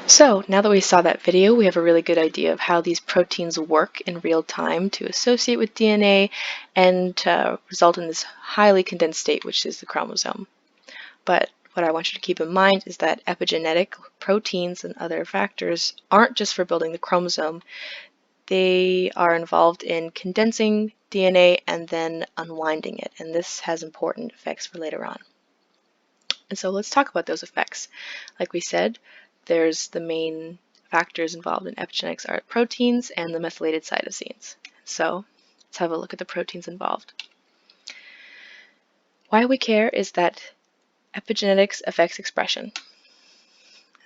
So now that we saw that video, we have a really good idea of how these proteins work in real time to associate with DNA and result in this highly condensed state, which is the chromosome. But what I want you to keep in mind is that epigenetic proteins and other factors aren't just for building the chromosome. They are involved in condensing DNA and then unwinding it, and this has important effects for later on. And so let's talk about those effects. Like we said, there's the main factors involved in epigenetics are proteins and the methylated cytosines. So let's have a look at the proteins involved. Why we care is that epigenetics affects expression.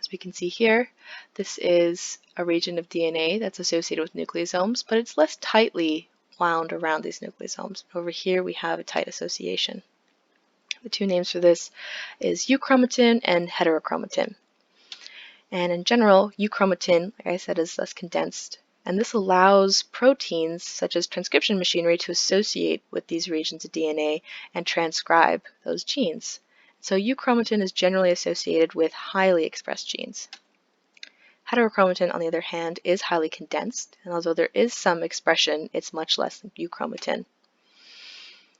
As we can see here, this is a region of DNA that's associated with nucleosomes, but it's less tightly wound around these nucleosomes. Over here we have a tight association. The two names for this is euchromatin and heterochromatin. And in general, euchromatin, like I said, is less condensed. And this allows proteins, such as transcription machinery, to associate with these regions of DNA and transcribe those genes. So euchromatin is generally associated with highly expressed genes. Heterochromatin, on the other hand, is highly condensed, and although there is some expression, it's much less than euchromatin.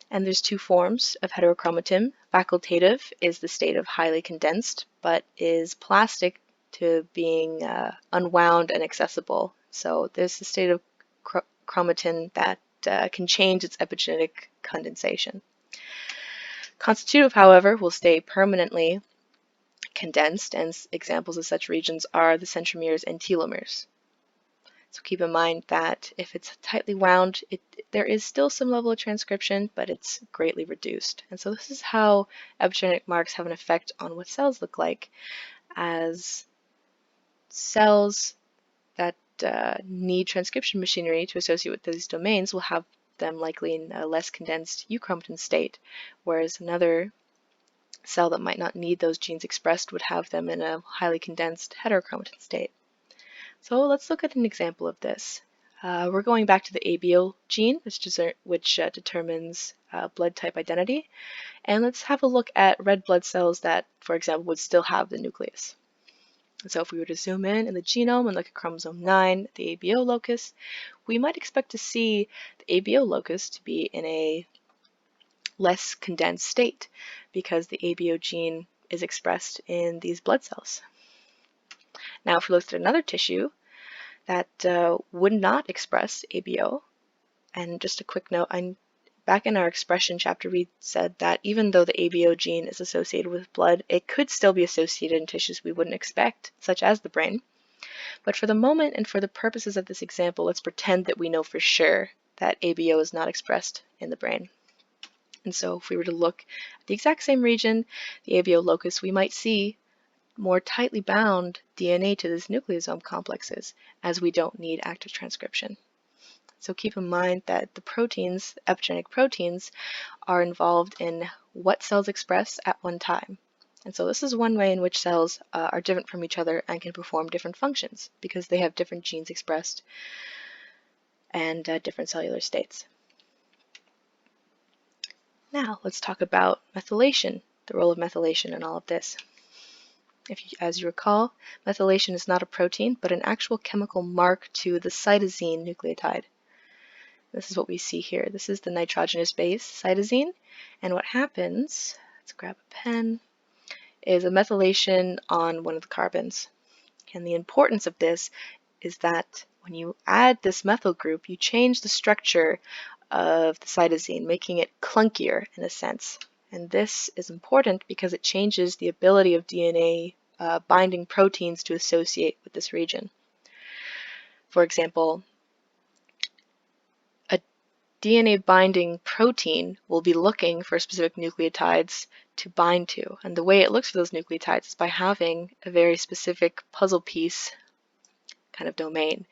And there's two forms of heterochromatin. Facultative is the state of highly condensed, but is plastic to being unwound and accessible. So there's the state of chromatin that can change its epigenetic condensation. Constitutive, however, will stay permanently condensed, and examples of such regions are the centromeres and telomeres. So keep in mind that if it's tightly wound, there is still some level of transcription, but it's greatly reduced. And so this is how epigenetic marks have an effect on what cells look like, as cells that need transcription machinery to associate with these domains will have them likely in a less condensed euchromatin state, whereas another cell that might not need those genes expressed would have them in a highly condensed heterochromatin state. So let's look at an example of this. We're going back to the ABO gene, which determines blood type identity. And let's have a look at red blood cells that, for example, would still have the nucleus. And so if we were to zoom in the genome and look at chromosome 9, the ABO locus, we might expect to see the ABO locus to be in a less condensed state because the ABO gene is expressed in these blood cells. Now, if we looked at another tissue that would not express ABO, and just a quick note, back in our expression chapter, we said that even though the ABO gene is associated with blood, it could still be associated in tissues we wouldn't expect, such as the brain. But for the moment and for the purposes of this example, let's pretend that we know for sure that ABO is not expressed in the brain. And so if we were to look at the exact same region, the ABO locus, we might see more tightly bound DNA to these nucleosome complexes, as we don't need active transcription. So keep in mind that the proteins, epigenetic proteins, are involved in what cells express at one time. And so this is one way in which cells are different from each other and can perform different functions because they have different genes expressed and different cellular states. Now let's talk about methylation, the role of methylation in all of this. As you recall, methylation is not a protein, but an actual chemical mark to the cytosine nucleotide. This is what we see here. This is the nitrogenous base, cytosine, and what happens, let's grab a pen, is a methylation on one of the carbons. And the importance of this is that when you add this methyl group, you change the structure of the cytosine, making it clunkier in a sense. And this is important because it changes the ability of DNA binding proteins to associate with this region. For example, a DNA binding protein will be looking for specific nucleotides to bind to. And the way it looks for those nucleotides is by having a very specific puzzle piece kind of domain.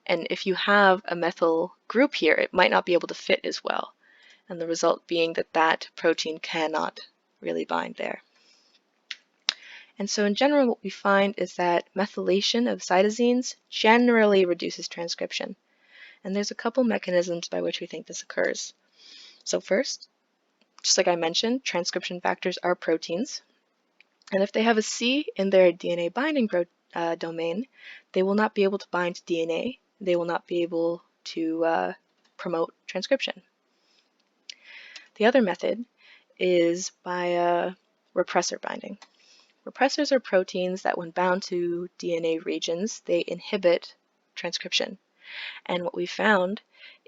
And if you have a methyl group here, it might not be able to fit as well. And the result being that that protein cannot really bind there. And so in general, what we find is that methylation of cytosines generally reduces transcription. And there's a couple mechanisms by which we think this occurs. So first, just like I mentioned, transcription factors are proteins. And if they have a C in their DNA binding domain, they will not be able to bind to DNA. They will not be able to promote transcription. The other method is by repressor binding. Repressors are proteins that when bound to DNA regions, they inhibit transcription. And what we found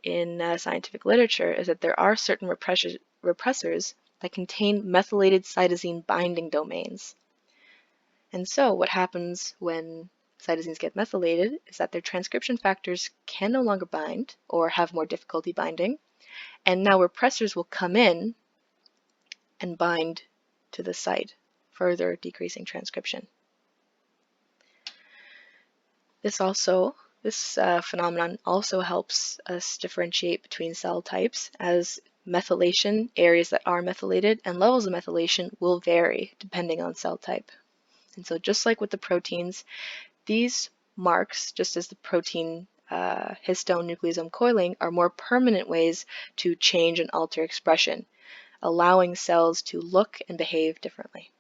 in scientific literature is that there are certain repressors that contain methylated cytosine binding domains. And so what happens when cytosines get methylated is that their transcription factors can no longer bind or have more difficulty binding, and now repressors will come in and bind to the site, further decreasing transcription. This phenomenon also helps us differentiate between cell types, as methylation, areas that are methylated, and levels of methylation will vary depending on cell type. And so just like with the proteins, these marks, just as the protein histone nucleosome coiling, are more permanent ways to change and alter expression, allowing cells to look and behave differently.